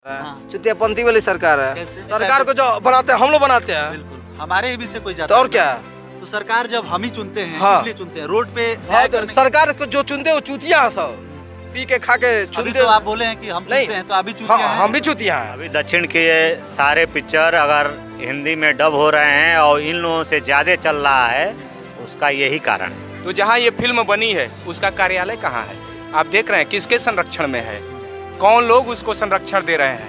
हाँ। चुतियापंथी वाली सरकार है। कैसे? सरकार को जो बनाते हैं हम लोग बनाते हैं। बिल्कुल, हमारे ही बीच से कोई तो जाता और नहीं। क्या? तो सरकार जब हम ही चुनते हैं, हाँ। इसलिए चुनते हैं। रोड पे हाँ, तो सरकार को जो चुनते हैं वो चूतिया हैं सब, पी के खा के अभी चुनते। तो आप बोले हैं कि हम नहीं। चुनते हैं, तो अभी चुनते हाँ, हैं। हम भी चूतिया हैं। अभी दक्षिण के सारे पिक्चर अगर हिंदी में डब हो रहे हैं और इन लोगों से ज्यादा चल रहा है, उसका यही कारण है। तो जहाँ ये फिल्म बनी है उसका कार्यालय कहाँ है? आप देख रहे हैं किसके संरक्षण में है, कौन लोग उसको संरक्षण दे रहे हैं?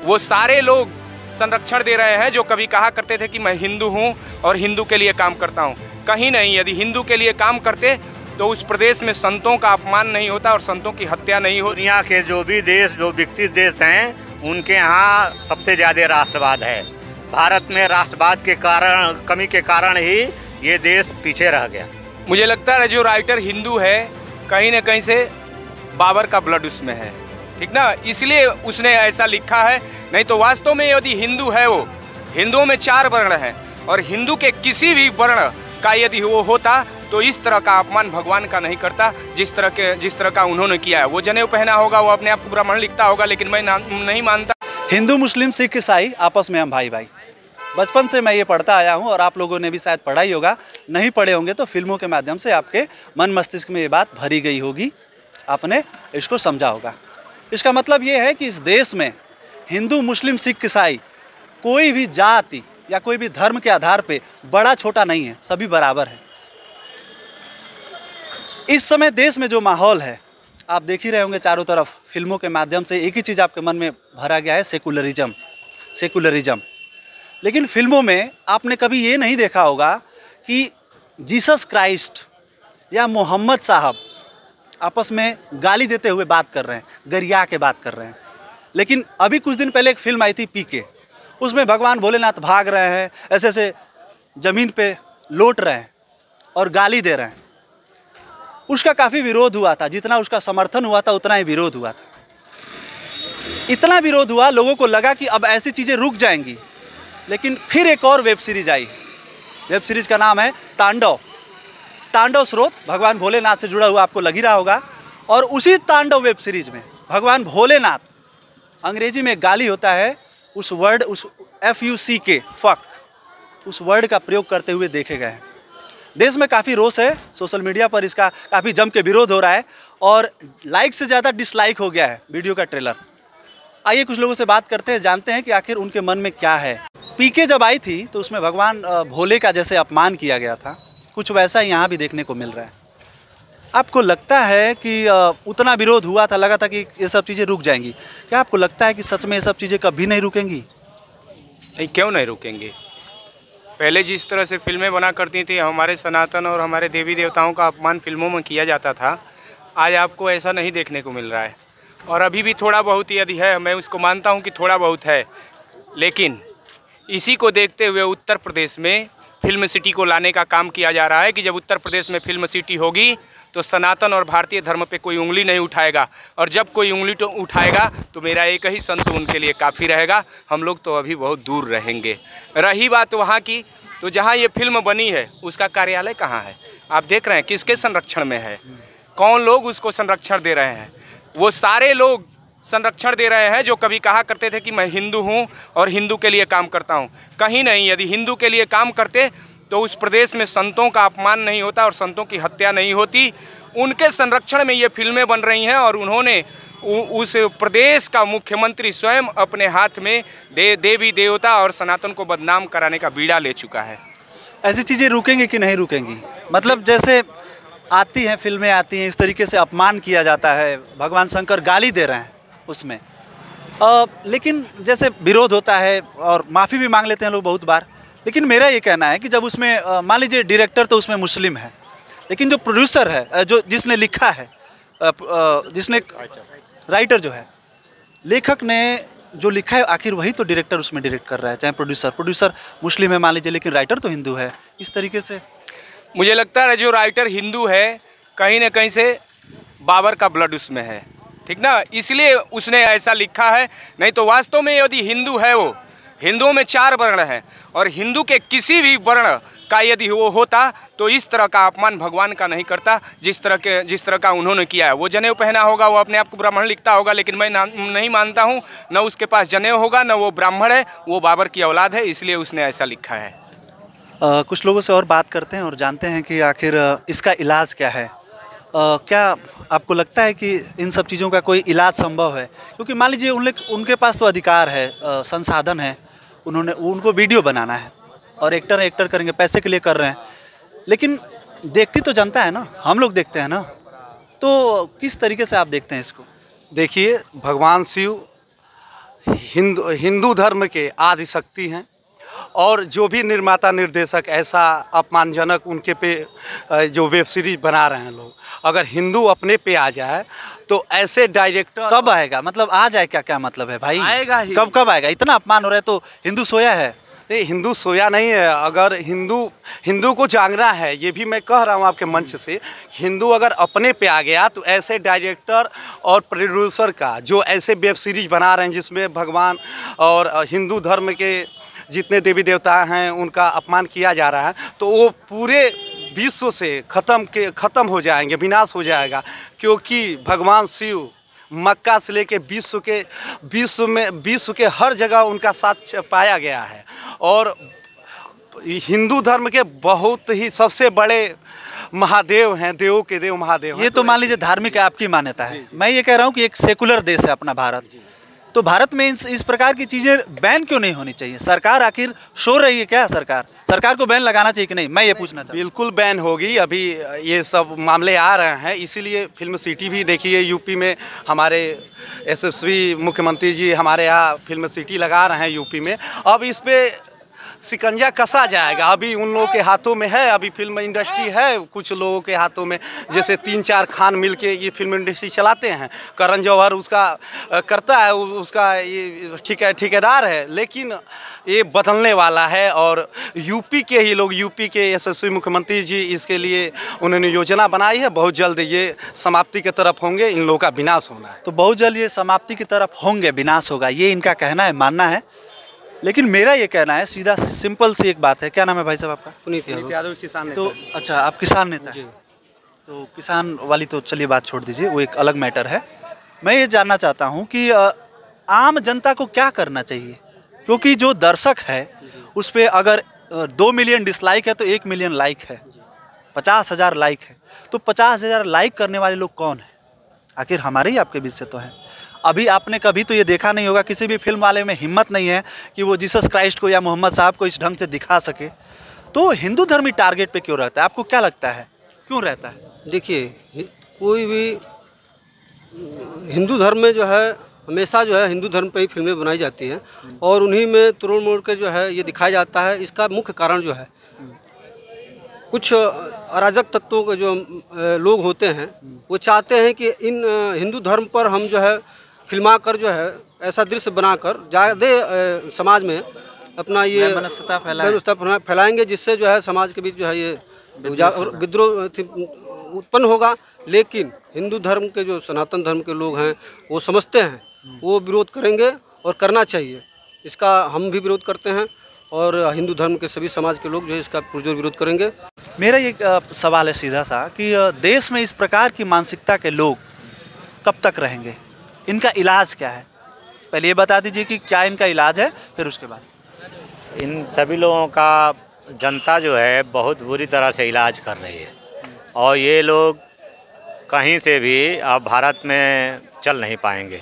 वो सारे लोग संरक्षण दे रहे हैं जो कभी कहा करते थे कि मैं हिंदू हूँ और हिंदू के लिए काम करता हूँ। कहीं नहीं, यदि हिंदू के लिए काम करते तो उस प्रदेश में संतों का अपमान नहीं होता और संतों की हत्या नहीं होती। दुनिया के जो भी देश, जो विकसित देश हैं, उनके यहाँ सबसे ज्यादा राष्ट्रवाद है। भारत में राष्ट्रवाद के कारण, कमी के कारण ही ये देश पीछे रह गया। मुझे लगता है जो राइटर हिंदू है, कहीं न कहीं से बाबर का ब्लड उसमें है, ठीक ना, इसलिए उसने ऐसा लिखा है। नहीं तो वास्तव में यदि हिंदू है, वो हिंदुओं में 4 वर्ण हैं और हिंदू के किसी भी वर्ण का यदि वो होता तो इस तरह का अपमान भगवान का नहीं करता जिस तरह का उन्होंने किया है। वो जनेऊ पहना होगा, वो अपने आप को ब्राह्मण लिखता होगा, लेकिन मैं नहीं मानता। हिंदू, मुस्लिम, सिख, ईसाई आपस में हम भाई भाई। बचपन से मैं ये पढ़ता आया हूँ और आप लोगों ने भी शायद पढ़ा ही होगा। नहीं पढ़े होंगे तो फिल्मों के माध्यम से आपके मन मस्तिष्क में ये बात भरी गई होगी, आपने इसको समझा होगा। इसका मतलब ये है कि इस देश में हिंदू, मुस्लिम, सिख, ईसाई कोई भी जाति या कोई भी धर्म के आधार पे बड़ा छोटा नहीं है, सभी बराबर है। इस समय देश में जो माहौल है, आप देख ही रहे होंगे चारों तरफ फिल्मों के माध्यम से एक ही चीज़ आपके मन में भरा गया है, सेकुलरिज्म। लेकिन फिल्मों में आपने कभी ये नहीं देखा होगा कि जीसस क्राइस्ट या मोहम्मद साहब आपस में गाली देते हुए बात कर रहे हैं, गरिया के बात कर रहे हैं। लेकिन अभी कुछ दिन पहले एक फिल्म आई थी पीके, उसमें भगवान भोलेनाथ भाग रहे हैं, ऐसे ऐसे ज़मीन पे लौट रहे हैं और गाली दे रहे हैं। उसका काफ़ी विरोध हुआ था, जितना उसका समर्थन हुआ था उतना ही विरोध हुआ था। इतना विरोध हुआ, लोगों को लगा कि अब ऐसी चीज़ें रुक जाएंगी। लेकिन फिर एक और वेब सीरीज आई। वेब सीरीज का नाम है तांडव स्रोत, भगवान भोलेनाथ से जुड़ा हुआ आपको लग ही रहा होगा। और उसी तांडव वेब सीरीज में भगवान भोलेनाथ, अंग्रेजी में गाली होता है, उस वर्ड, उस FUCK, फक, उस वर्ड का प्रयोग करते हुए देखे गए हैं। देश में काफ़ी रोष है, सोशल मीडिया पर इसका काफ़ी जम के विरोध हो रहा है और लाइक से ज़्यादा डिसलाइक हो गया है वीडियो का ट्रेलर। आइए कुछ लोगों से बात करते हैं, जानते हैं कि आखिर उनके मन में क्या है। पीके जब आई थी तो उसमें भगवान भोले का जैसे अपमान किया गया था, कुछ वैसा यहाँ भी देखने को मिल रहा है। आपको लगता है कि उतना विरोध हुआ था, लगा था कि ये सब चीज़ें रुक जाएंगी? क्या आपको लगता है कि सच में ये सब चीज़ें कभी नहीं रुकेंगी? नहीं, क्यों नहीं रुकेंगे? पहले जिस तरह से फिल्में बना करती थी, हमारे सनातन और हमारे देवी देवताओं का अपमान फिल्मों में किया जाता था, आज आपको ऐसा नहीं देखने को मिल रहा है। और अभी भी थोड़ा बहुत यदि है, मैं उसको मानता हूँ कि थोड़ा बहुत है, लेकिन इसी को देखते हुए उत्तर प्रदेश में फिल्म सिटी को लाने का काम किया जा रहा है कि जब उत्तर प्रदेश में फिल्म सिटी होगी तो सनातन और भारतीय धर्म पे कोई उंगली नहीं उठाएगा, और जब कोई उंगली तो उठाएगा तो मेरा एक ही संत उनके लिए काफ़ी रहेगा। हम लोग तो अभी बहुत दूर रहेंगे। रही बात वहाँ की, तो जहाँ ये फिल्म बनी है उसका कार्यालय कहाँ है? आप देख रहे हैं किसके संरक्षण में है, कौन लोग उसको संरक्षण दे रहे हैं? वो सारे लोग संरक्षण दे रहे हैं जो कभी कहा करते थे कि मैं हिंदू हूँ और हिंदू के लिए काम करता हूँ। कहीं नहीं, यदि हिंदू के लिए काम करते तो उस प्रदेश में संतों का अपमान नहीं होता और संतों की हत्या नहीं होती। उनके संरक्षण में ये फिल्में बन रही हैं और उन्होंने उस प्रदेश का मुख्यमंत्री स्वयं अपने हाथ में देवी देवता और सनातन को बदनाम कराने का बीड़ा ले चुका है। ऐसी चीज़ें रुकेंगी कि नहीं रुकेंगी? मतलब जैसे आती हैं, फिल्में आती हैं, इस तरीके से अपमान किया जाता है, भगवान शंकर गाली दे रहे हैं उसमें, लेकिन जैसे विरोध होता है और माफ़ी भी मांग लेते हैं लोग बहुत बार। लेकिन मेरा ये कहना है कि जब उसमें मान लीजिए डायरेक्टर तो उसमें मुस्लिम है, लेकिन जो प्रोड्यूसर है, जो जिसने लिखा है, जिसने राइटर जो है, लेखक ने जो लिखा है, आखिर वही तो डायरेक्टर उसमें डायरेक्ट कर रहा है। चाहे प्रोड्यूसर मुस्लिम है मान लीजिए, लेकिन राइटर तो हिंदू है। इस तरीके से मुझे लगता है जो राइटर हिंदू है, कहीं न कहीं से बाबर का ब्लड उसमें है, ठीक ना, इसलिए उसने ऐसा लिखा है। नहीं तो वास्तव में यदि हिंदू है, वो हिंदुओं में 4 वर्ण हैं और हिंदू के किसी भी वर्ण का यदि वो होता तो इस तरह का अपमान भगवान का नहीं करता जिस तरह का उन्होंने किया है। वो जनेऊ पहना होगा, वो अपने आप को ब्राह्मण लिखता होगा, लेकिन मैं नहीं मानता हूँ, न उसके पास जनेऊ होगा, न वो ब्राह्मण है, वो बाबर की औलाद है, इसलिए उसने ऐसा लिखा है। कुछ लोगों से और बात करते हैं और जानते हैं कि आखिर इसका इलाज क्या है। क्या आपको लगता है कि इन सब चीज़ों का कोई इलाज संभव है? क्योंकि मान लीजिए उनके पास तो अधिकार है, संसाधन है, उनको वीडियो बनाना है और एक्टर करेंगे, पैसे के लिए कर रहे हैं, लेकिन देखती तो जनता है ना, हम लोग देखते हैं ना। तो किस तरीके से आप देखते हैं इसको? देखिए, भगवान शिव हिंदू धर्म के आदि शक्ति हैं और जो भी निर्माता निर्देशक ऐसा अपमानजनक उनके पे जो वेब सीरीज बना रहे हैं लोग, अगर हिंदू अपने पे आ जाए तो ऐसे डायरेक्टर कब आएगा? मतलब आ जाए क्या मतलब है भाई? आएगा ही। कब आएगा? इतना अपमान हो रहा है तो हिंदू सोया है? नहीं, हिंदू सोया नहीं है। अगर हिंदू को जागना है, ये भी मैं कह रहा हूँ आपके मंच से, हिंदू अगर अपने पे आ गया तो ऐसे डायरेक्टर और प्रोड्यूसर का जो ऐसे वेब सीरीज बना रहे हैं जिसमें भगवान और हिंदू धर्म के जितने देवी देवता हैं उनका अपमान किया जा रहा है, तो वो पूरे विश्व से ख़त्म हो जाएंगे, विनाश हो जाएगा। क्योंकि भगवान शिव मक्का से लेके विश्व के हर जगह उनका साथ पाया गया है और हिंदू धर्म के बहुत ही सबसे बड़े महादेव हैं, देवों के देव महादेव। ये तो मान लीजिए धार्मिक है, आपकी मान्यता है। मैं ये कह रहा हूँ कि एक सेकुलर देश है अपना भारत, तो भारत में इस प्रकार की चीज़ें बैन क्यों नहीं होनी चाहिए? सरकार आखिर सो रही है क्या? सरकार को बैन लगाना चाहिए कि नहीं? मैं ये पूछना चाहता हूँ। बिल्कुल बैन होगी। अभी ये सब मामले आ रहे हैं, इसीलिए फिल्म सिटी भी देखिए, यूपी में हमारे यशस्वी मुख्यमंत्री जी हमारे यहाँ फिल्म सिटी लगा रहे हैं यूपी में। अब इस पे शिकंजा कसा जाएगा। अभी उन लोगों के हाथों में है, अभी फिल्म इंडस्ट्री है कुछ लोगों के हाथों में, जैसे 3-4 खान मिलके ये फिल्म इंडस्ट्री चलाते हैं। करण जौहर उसका करता है, उसका ये ठेकेदार है, लेकिन ये बदलने वाला है और यूपी के ही लोग, यूपी के यशस्वी मुख्यमंत्री जी इसके लिए उन्होंने योजना बनाई है। बहुत जल्द ये समाप्ति की तरफ होंगे, इन लोगों का विनाश होना है। तो बहुत जल्द ये समाप्ति की तरफ होंगे, विनाश होगा, ये इनका कहना है, मानना है। लेकिन मेरा ये कहना है, सीधा सिंपल सी एक बात है। क्या नाम है भाई साहब आपका? पुनीत यादव, किसान नेता। तो अच्छा, आप किसान नेता हैं? तो किसान वाली तो चलिए बात छोड़ दीजिए, वो एक अलग मैटर है। मैं ये जानना चाहता हूँ कि आम जनता को क्या करना चाहिए? क्योंकि जो दर्शक है उस पर अगर 2 मिलियन डिसलाइक है तो 1 मिलियन लाइक है, 50,000 लाइक है, तो 50,000 लाइक करने वाले लोग कौन हैं? आखिर हमारे ही आपके बीच से तो हैं। अभी आपने कभी तो ये देखा नहीं होगा, किसी भी फिल्म वाले में हिम्मत नहीं है कि वो जीसस क्राइस्ट को या मोहम्मद साहब को इस ढंग से दिखा सके। तो हिंदू धर्मी टारगेट पे क्यों रहता है? आपको क्या लगता है क्यों रहता है? देखिए, कोई भी हिंदू धर्म में जो है हमेशा जो है हिंदू धर्म पे ही फिल्में बनाई जाती हैं और उन्हीं में तोड़ मोड़ के जो है ये दिखाया जाता है। इसका मुख्य कारण जो है कुछ अराजक तत्वों के जो लोग होते हैं वो चाहते हैं कि इन हिंदू धर्म पर हम जो है फिल्मा कर जो है ऐसा दृश्य बनाकर ज़्यादा समाज में अपना ये मनस्तता फैलाएंगे, जिससे जो है समाज के बीच जो है ये विद्रोह उत्पन्न होगा। लेकिन हिंदू धर्म के जो सनातन धर्म के लोग हैं वो समझते हैं, वो विरोध करेंगे और करना चाहिए। इसका हम भी विरोध करते हैं और हिंदू धर्म के सभी समाज के लोग जो है इसका पुरजोर विरोध करेंगे। मेरा ये सवाल है सीधा सा कि देश में इस प्रकार की मानसिकता के लोग कब तक रहेंगे? इनका इलाज क्या है? पहले ये बता दीजिए कि क्या इनका इलाज है, फिर उसके बाद। इन सभी लोगों का जनता जो है बहुत बुरी तरह से इलाज कर रही है और ये लोग कहीं से भी अब भारत में चल नहीं पाएंगे।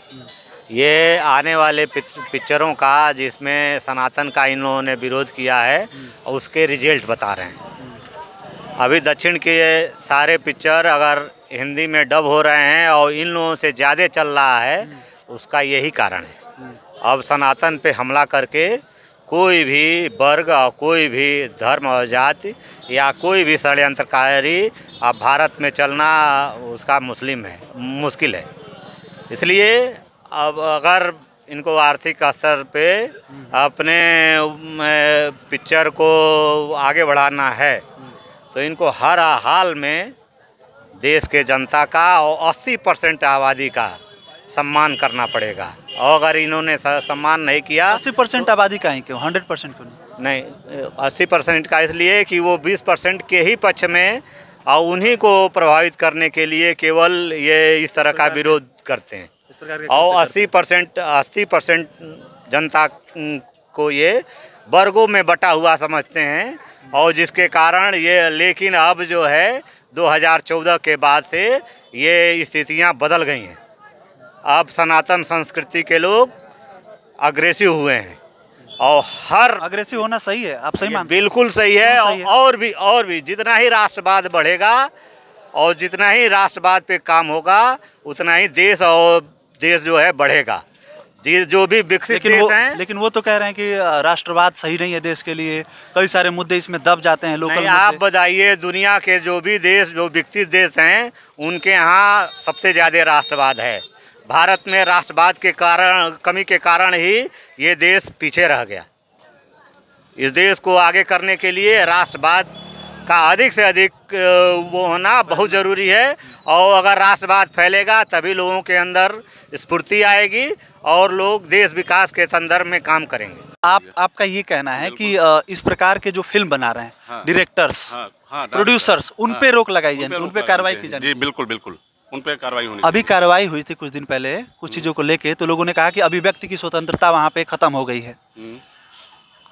ये आने वाले पिक्चरों का जिसमें सनातन का इन लोगों ने विरोध किया है उसके रिजल्ट बता रहे हैं। अभी दक्षिण के सारे पिक्चर अगर हिंदी में डब हो रहे हैं और इन लोगों से ज़्यादा चल रहा है, उसका यही कारण है। अब सनातन पे हमला करके कोई भी वर्ग और कोई भी धर्म और जाति या कोई भी षड्यंत्रकारी अब भारत में चलना उसका मुश्किल है। इसलिए अब अगर इनको आर्थिक स्तर पे अपने पिक्चर को आगे बढ़ाना है तो इनको हर हाल में देश के जनता का और 80% आबादी का सम्मान करना पड़ेगा। और अगर इन्होंने सम्मान नहीं किया 80% आबादी का ही क्यों, 100% क्यों नहीं? नहीं, 80% का इसलिए कि वो 20% के ही पक्ष में और उन्हीं को प्रभावित करने के लिए केवल ये इस तरह का विरोध करते हैं। इस प्रकार के और 80% जनता को ये वर्गों में बटा हुआ समझते हैं और जिसके कारण ये, लेकिन अब जो है 2014 के बाद से ये स्थितियां बदल गई हैं। अब सनातन संस्कृति के लोग अग्रेसिव हुए हैं और हर अग्रेसिव होना सही है, आप सही मानते हैं? बिल्कुल सही है। सही है। और भी जितना ही राष्ट्रवाद बढ़ेगा और जितना ही राष्ट्रवाद पे काम होगा उतना ही देश जो है बढ़ेगा। जो भी विकसित देश हैं, लेकिन वो तो कह रहे हैं कि राष्ट्रवाद सही नहीं है देश के लिए, कई सारे मुद्दे इसमें दब जाते हैं, लोकल नहीं, आप बताइए दुनिया के जो भी देश, जो विकसित देश हैं, उनके यहाँ सबसे ज़्यादा राष्ट्रवाद है। भारत में राष्ट्रवाद के कारण, कमी के कारण ही ये देश पीछे रह गया। इस देश को आगे करने के लिए राष्ट्रवाद का अधिक से अधिक वो होना बहुत ज़रूरी है। और अगर राष्ट्रवाद फैलेगा तभी लोगों के अंदर स्फूर्ति आएगी और लोग देश विकास के संदर्भ में काम करेंगे। आपका ये कहना है कि इस प्रकार के जो फिल्म बना रहे हैं डायरेक्टर्स, प्रोड्यूसर्स, उन पे रोक लगाई जाए, उन पे कार्रवाई की जाए? जी बिल्कुल बिल्कुल, उन पे कार्रवाई होनी। अभी कार्रवाई हुई थी कुछ दिन पहले कुछ चीज़ों को लेके, तो लोगों ने कहा कि अभिव्यक्ति की स्वतंत्रता वहाँ पे खत्म हो गई है।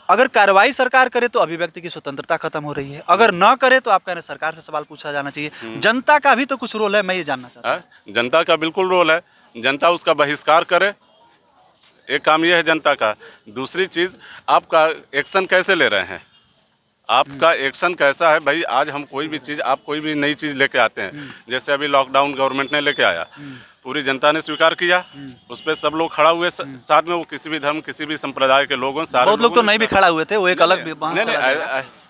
अगर कार्रवाई सरकार करे तो अभिव्यक्ति की स्वतंत्रता खत्म हो रही है, अगर न करे तो आप कह रहे हैं सरकार से सवाल पूछा जाना चाहिए। जनता का भी तो कुछ रोल है, मैं ये जानना चाहता हूँ। जनता का बिल्कुल रोल है, जनता उसका बहिष्कार करे, एक काम यह है जनता का। दूसरी चीज़, आपका एक्शन कैसे ले रहे हैं, आपका एक्शन कैसा है भाई। आज हम कोई भी चीज़, आप कोई भी नई चीज़ लेके आते हैं, जैसे अभी लॉकडाउन गवर्नमेंट ने लेके आया, पूरी जनता ने स्वीकार किया, उस पर सब लोग खड़ा हुए साथ में, वो किसी भी धर्म, किसी भी संप्रदाय के लोगों, सारे बहुत लोग तो नहीं भी खड़ा हुए थे, वो एक अलग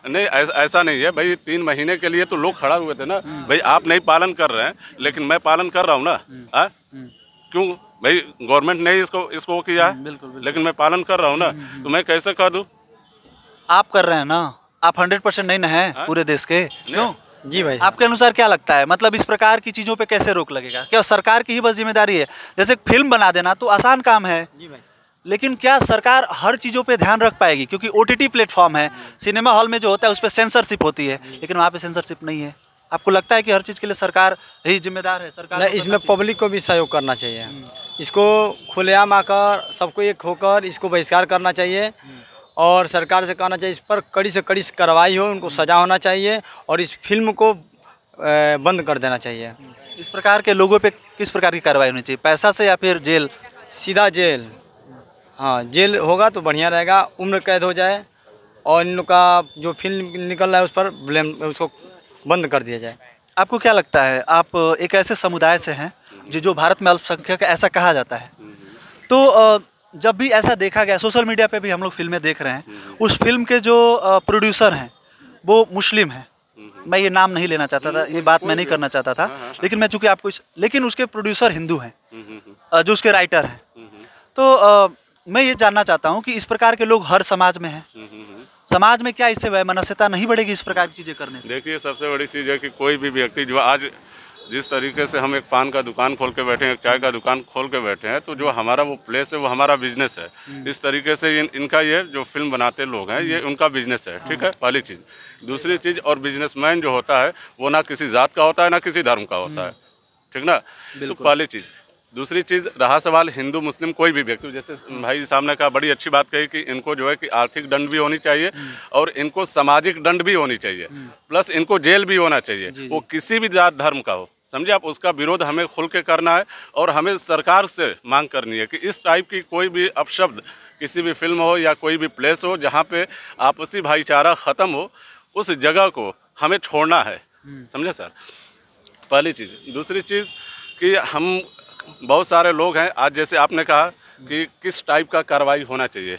नहीं, ऐसा नहीं है भाई। 3 महीने के लिए तो लोग खड़ा हुए थे ना भाई। आप नहीं पालन कर रहे हैं लेकिन मैं पालन कर रहा हूँ ना। क्यों भाई, गवर्नमेंट ने इसको किया है, लेकिन मैं पालन कर रहा हूँ ना, तो मैं कैसे कह दूँ? आप कर रहे हैं ना, आप 100% नहीं ना है पूरे देश के, क्यों? जी भाई, आपके अनुसार क्या लगता है, मतलब इस प्रकार की चीज़ों पे कैसे रोक लगेगा? क्या सरकार की ही बस जिम्मेदारी है? जैसे फिल्म बना देना तो आसान काम है, जी भाई, लेकिन क्या सरकार हर चीज़ों पे ध्यान रख पाएगी? क्योंकि OTT प्लेटफॉर्म है, सिनेमा हॉल में जो होता है उस पर सेंसरशिप होती है, लेकिन वहाँ पे सेंसरशिप नहीं है। आपको लगता है कि हर चीज़ के लिए सरकार ही जिम्मेदार है? सरकार नहीं, इसमें पब्लिक को भी सहयोग करना चाहिए। इसको खुलेआम आकर सबको एक होकर इसको बहिष्कार करना चाहिए और सरकार से कहना चाहिए इस पर कड़ी से कड़ी कार्रवाई हो, उनको सजा होना चाहिए और इस फिल्म को बंद कर देना चाहिए। इस प्रकार के लोगों पे किस प्रकार की कार्रवाई होनी चाहिए, पैसा से या फिर जेल? सीधा जेल, हाँ जेल होगा तो बढ़िया रहेगा, उम्र कैद हो जाए और इन लोग का जो फिल्म निकल रहा है उस पर ब्लेम, उसको बंद कर दिया जाए। आपको क्या लगता है, आप एक ऐसे समुदाय से हैं जो भारत में अल्पसंख्यक ऐसा कहा जाता है, तो जब भी ऐसा देखा गया, सोशल मीडिया पे भी हम लोग फिल्में देख रहे हैं, उस फिल्म के जो प्रोड्यूसर हैं वो मुस्लिम हैं, मैं ये नाम नहीं लेना चाहता था, ये बात मैं नहीं करना चाहता था, लेकिन मैं चूँकि आपको लेकिन उसके प्रोड्यूसर हिंदू हैं, जो उसके राइटर हैं, तो मैं ये जानना चाहता हूँ कि इस प्रकार के लोग हर समाज में हैं, समाज में क्या इससे वैमनस्यता नहीं बढ़ेगी इस प्रकार की चीज़ें करने से? देखिए, सबसे बड़ी चीज़ है कि कोई भी व्यक्ति जो आज जिस तरीके से हम एक पान का दुकान खोल के बैठे हैं, एक चाय का दुकान खोल के बैठे हैं, तो जो हमारा वो प्लेस है वो हमारा बिजनेस है। इस तरीके से इनका ये जो फिल्म बनाते लोग हैं ये उनका बिजनेस है, ठीक है, पहली चीज़। दूसरी चीज़, और बिजनेसमैन जो होता है वो ना किसी जात का होता है ना किसी धर्म का होता है, ठीक ना, तो पहली चीज़। दूसरी चीज़, रहा सवाल हिंदू मुस्लिम कोई भी व्यक्ति, जैसे भाई सामने कहा, बड़ी अच्छी बात कही कि इनको जो है कि आर्थिक दंड भी होनी चाहिए और इनको सामाजिक दंड भी होनी चाहिए, प्लस इनको जेल भी होना चाहिए, वो किसी भी जात धर्म का हो, समझे आप। उसका विरोध हमें खुल के करना है और हमें सरकार से मांग करनी है कि इस टाइप की कोई भी अपशब्द किसी भी फिल्म हो या कोई भी प्लेस हो जहाँ पे आपसी भाईचारा ख़त्म हो, उस जगह को हमें छोड़ना है, समझे सर, पहली चीज़। दूसरी चीज़ कि हम बहुत सारे लोग हैं, आज जैसे आपने कहा कि किस टाइप का कार्रवाई होना चाहिए,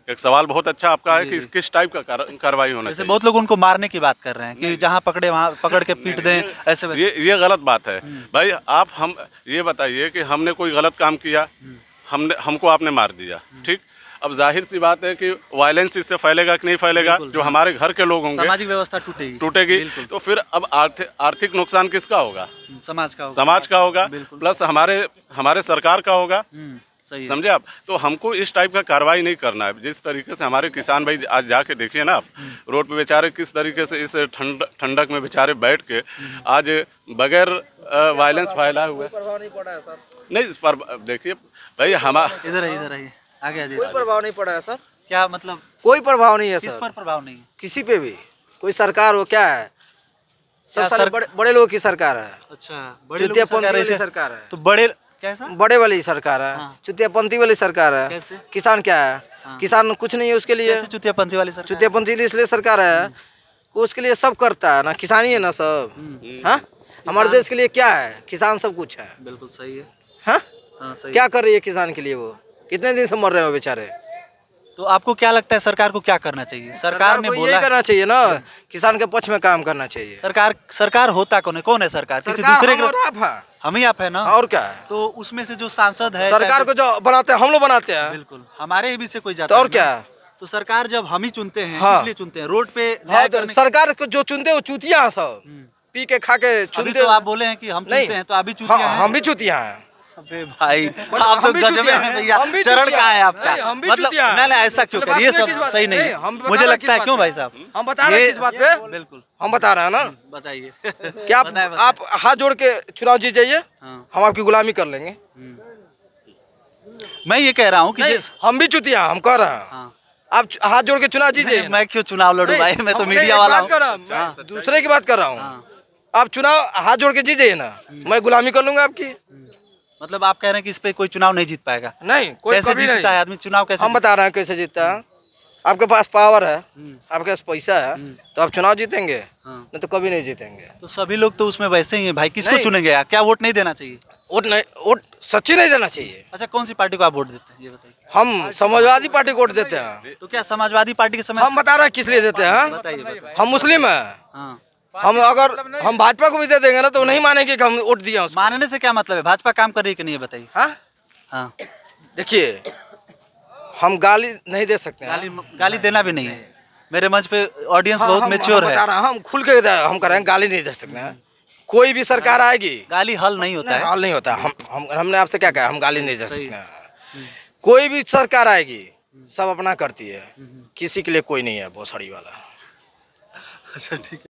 एक सवाल बहुत अच्छा आपका है कि किस टाइप का कार्रवाई होना चाहिए। बहुत लोग उनको मारने की बात कर रहे हैं कि जहाँ पकड़े वहाँ पकड़ के पीट दें, ऐसे वैसे। ये गलत बात है भाई। आप हम ये बताइए कि हमने कोई गलत काम किया, हमको आपने मार दिया, ठीक, अब जाहिर सी बात है कि वायलेंस इससे फैलेगा कि नहीं फैलेगा, जो हमारे घर के लोग होंगे, सामाजिक व्यवस्था टूटेगी, तो फिर अब आर्थिक नुकसान किसका होगा? समाज का होगा, प्लस हमारे सरकार का होगा, सही है। समझे आप? तो हमको इस टाइप का कार्रवाई नहीं करना है। जिस तरीके से हमारे किसान भाई आज जाके देखिए ना आप, रोड पे बेचारे किस तरीके से इस ठंडक में बेचारे बैठ के आज बगैर वायलेंस फैला हुआ है। प्रभाव नहीं पड़ा है सर, नहीं पर देखिए भाई इधर आइए आगे आ कोई जाइए। प्रभाव नहीं पड़ा है सर, क्या मतलब कोई प्रभाव नहीं है किस सर, पर प्रभाव नहीं है? किसी पे भी। कोई सरकार हो क्या है, क्या सब सारे बड़े लोगों की सरकार है, अच्छा, बड़े लोग चुतियापंथी सरकार वाली है। सरकार है, तो बड़े कैसा? बड़े वाली सरकार है, हाँ। चुतियापंथी वाली सरकार है। कैसे? किसान क्या है? हाँ। किसान कुछ नहीं है उसके लिए। कैसे चुतियापंथी वाली सरकार? चुतियापंथी इसलिए सरकार है कि उसके लिए सब करता है ना, किसानी है ना सब। हाँ, हमारे देश के लिए क्या है? किसान सब कुछ है। बिल्कुल सही है। हाँ, हाँ सही क्या कर रही है किसान के लिए? वो कितने दिन से मर रहे हो बेचारे। तो आपको क्या लगता है सरकार को क्या करना चाहिए? सरकार ने को बोला यही करना चाहिए ना, किसान के पक्ष में काम करना चाहिए। सरकार होता कौन है सरकार? किसी सरकार दूसरे हम और आप हैं। हम ही आप है ना। और क्या है? तो उसमें से जो सांसद है सरकार को जो बनाते हैं हम लोग बनाते हैं। बिल्कुल हमारे भी से कोई जाता तो है और ना। क्या है? तो सरकार जब हम ही चुनते हैं हाँ। इसलिए चुनते हैं रोड पे हाँ, न्याय तो करने। सरकार को जो चुनते वो चूतिया हैं सब, पी के खा के अभी चुनते। तो आप बोले हैं कि हम नहीं, चुनते हैं तो अभी चुतिया हाँ, हैं। हम भी चूतिया हैं। अबे भाई मतलब आप तो हम भी गजबे चूतिया हैं हैं, भैया। हम भी चरण चूतिया कहाँ है हैं। आपका? नहीं, हम भी मतलब चूतिया हैं। नहीं ऐसा क्यों चलो, कर? ये बात किस सब बात- सही नहीं नहीं, है। हम बता मुझे रहे हैं लगता है किस क्यों बात भाई पे? साहब? हम बता रहे हैं किस बात पे? बिल्कुल हम बता रहे हैं ना बताइए। कि आप बताएं। आप हाथ जोड़ के चुनाव जीत जाइए, हाँ। हम आपकी गुलामी कर लेंगे। मैं ये कह रहा हूँ कि नहीं, हम भी चूतिया हैं, हम कह रहे हैं। हाँ। आप हाथ जोड़ के चुनाव जीजिए। मैं क्यों चुनाव लड़ूं नहीं, भाई? मैं तो हम मीडिया नहीं, वाला एक हूँ। बात कर रहा हूं, मैं दूसरे की बात कर रहा हूँ। हाँ। आप चुनाव हाथ जोड़ के जीजिए ना, मैं गुलामी कर लूंगा आपकी। मतलब आप कह रहे हैं कि इस पे कोई चुनाव नहीं जीत पाएगा? नहीं, कोई कैसे कभी जीतता नहीं। है आदमी चुनाव? कैसे हम बता रहे हैं कैसे जीतता है। आपके पास पावर है, आपके पास पैसा है, तो आप चुनाव जीतेंगे, हाँ। नहीं तो कभी नहीं जीतेंगे। तो सभी लोग तो उसमें वैसे ही हैं भाई। किसको नहीं। चुनेंगे यार? क्या वोट नहीं देना चाहिए? वोट सच्ची नहीं देना चाहिए। अच्छा कौन सी पार्टी को आप वोट देते हैं ये बताइए? हम समाजवादी पार्टी को वोट देते हैं। तो क्या समाजवादी पार्टी के समय हम बता रहे हैं किस लिए देते हैं। बताइए। हम मुस्लिम हैं। हाँ। हम अगर हम भाजपा को भी दे देंगे ना तो नहीं मानेंगे कि हम वोट दिया उसको। मानने से क्या मतलब है? भाजपा काम कर रही है कि नहीं ये बताइए। हाँ? हाँ। देखिए, हम गाली नहीं दे सकते हैं। गाली देना भी नहीं है। मेरे मंच पे ऑडियंस हाँ, बहुत हम मैच्योर है। बता रहे हैं, हम खुल के हम कह रहे हैं गाली नहीं दे सकते हैं। कोई भी सरकार आएगी, गाली हल नहीं होता है। हाल नहीं होता। हमने आपसे क्या कहा? हम गाली नहीं दे सही। सकते हैं। कोई भी सरकार आएगी सब अपना करती है, किसी के लिए कोई नहीं है भोसड़ी वाला। अच्छा ठीक है।